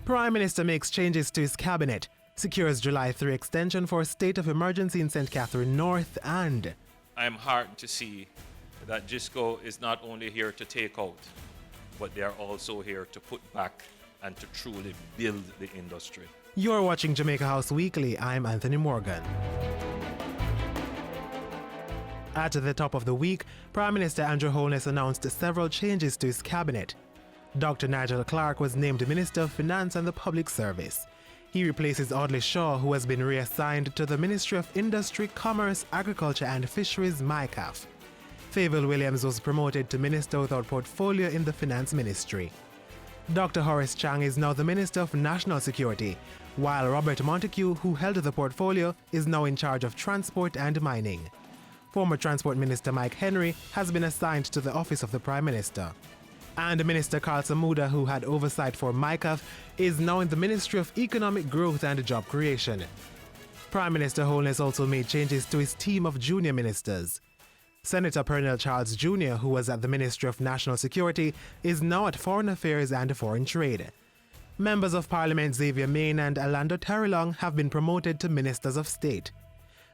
Prime Minister makes changes to his cabinet, secures July 3 extension for a state of emergency in St. Catherine North, and I'm heartened to see that GISCO is not only here to take out, but they are also here to put back and to truly build the industry. You're watching Jamaica House Weekly. I'm Anthony Morgan. At the top of the week, Prime Minister Andrew Holness announced several changes to his cabinet. Dr. Nigel Clark was named Minister of Finance and the Public Service. He replaces Audley Shaw, who has been reassigned to the Ministry of Industry, Commerce, Agriculture and Fisheries, MICAF. Favour Williams was promoted to Minister without Portfolio in the Finance Ministry. Dr. Horace Chang is now the Minister of National Security, while Robert Montego, who held the portfolio, is now in charge of Transport and Mining. Former Transport Minister Mike Henry has been assigned to the Office of the Prime Minister. And Minister Carl Samuda, who had oversight for MICAF, is now in the Ministry of Economic Growth and Job Creation. Prime Minister Holness also made changes to his team of junior ministers. Senator Pernell Charles Jr., who was at the Ministry of National Security, is now at Foreign Affairs and Foreign Trade. Members of Parliament Xavier Main and Orlando Terrelong have been promoted to Ministers of State.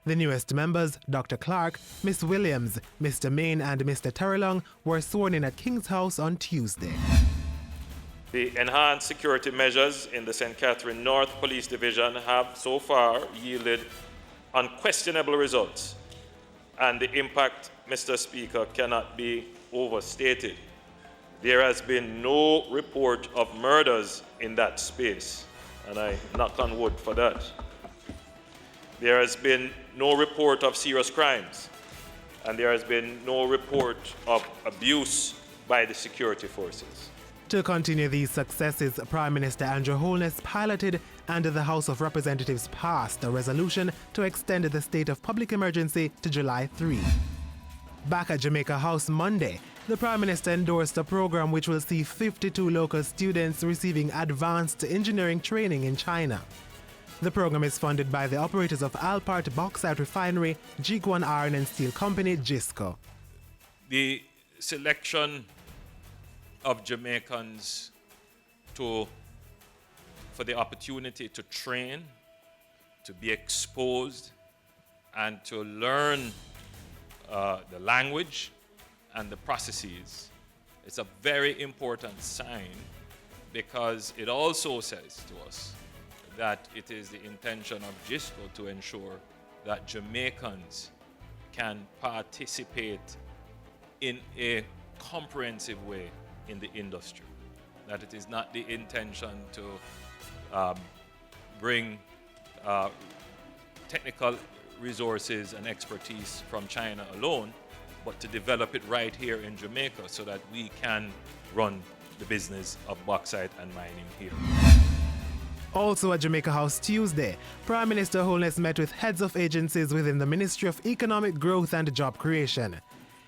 The newest members, Dr. Clark, Miss Williams, Mr. Main and Mr. Terrelong, were sworn in at King's House on Tuesday. The enhanced security measures in the St. Catherine North Police Division have so far yielded unquestionable results, and the impact, Mr. Speaker, cannot be overstated. There has been no report of murders in that space, and I knock on wood for that. There has been no report of serious crimes, and there has been no report of abuse by the security forces. To continue these successes, Prime Minister Andrew Holness piloted and the House of Representatives passed a resolution to extend the state of public emergency to July 3. Back at Jamaica House Monday, the Prime Minister endorsed a program which will see 52 local students receiving advanced engineering training in China. The program is funded by the operators of Alpart Bauxite Refinery, Jiguan Iron and Steel Company, GISCO. The selection of Jamaicans for the opportunity to train, to be exposed, and to learn the language and the processes. It's a very important sign, because it also says to us that it is the intention of GISCO to ensure that Jamaicans can participate in a comprehensive way in the industry. That it is not the intention to bring technical resources and expertise from China alone, but to develop it right here in Jamaica so that we can run the business of bauxite and mining here. Also at Jamaica House Tuesday, Prime Minister Holness met with heads of agencies within the Ministry of Economic Growth and Job Creation.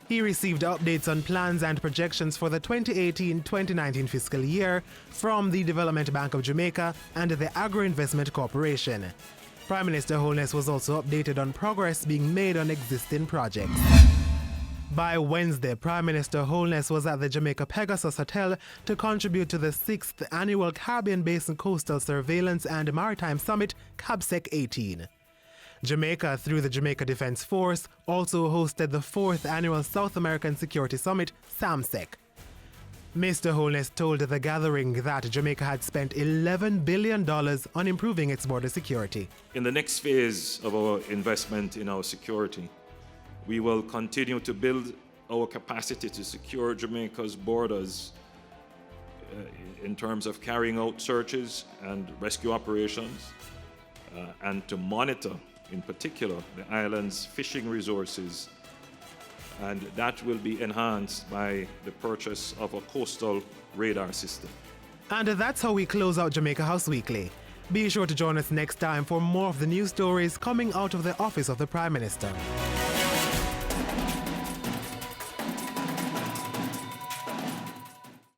He received updates on plans and projections for the 2018-2019 fiscal year from the Development Bank of Jamaica and the Agro-Investment Corporation. Prime Minister Holness was also updated on progress being made on existing projects. By Wednesday, Prime Minister Holness was at the Jamaica Pegasus Hotel to contribute to the 6th Annual Caribbean Basin Coastal Surveillance and Maritime Summit, CABSEC 18. Jamaica, through the Jamaica Defense Force, also hosted the 4th Annual South American Security Summit, SAMSEC. Mr. Holness told the gathering that Jamaica had spent $11 billion on improving its border security. In the next phase of our investment in our security, we will continue to build our capacity to secure Jamaica's borders in terms of carrying out searches and rescue operations, and to monitor, in particular, the island's fishing resources. And that will be enhanced by the purchase of a coastal radar system. And that's how we close out Jamaica House Weekly. Be sure to join us next time for more of the news stories coming out of the Office of the Prime Minister.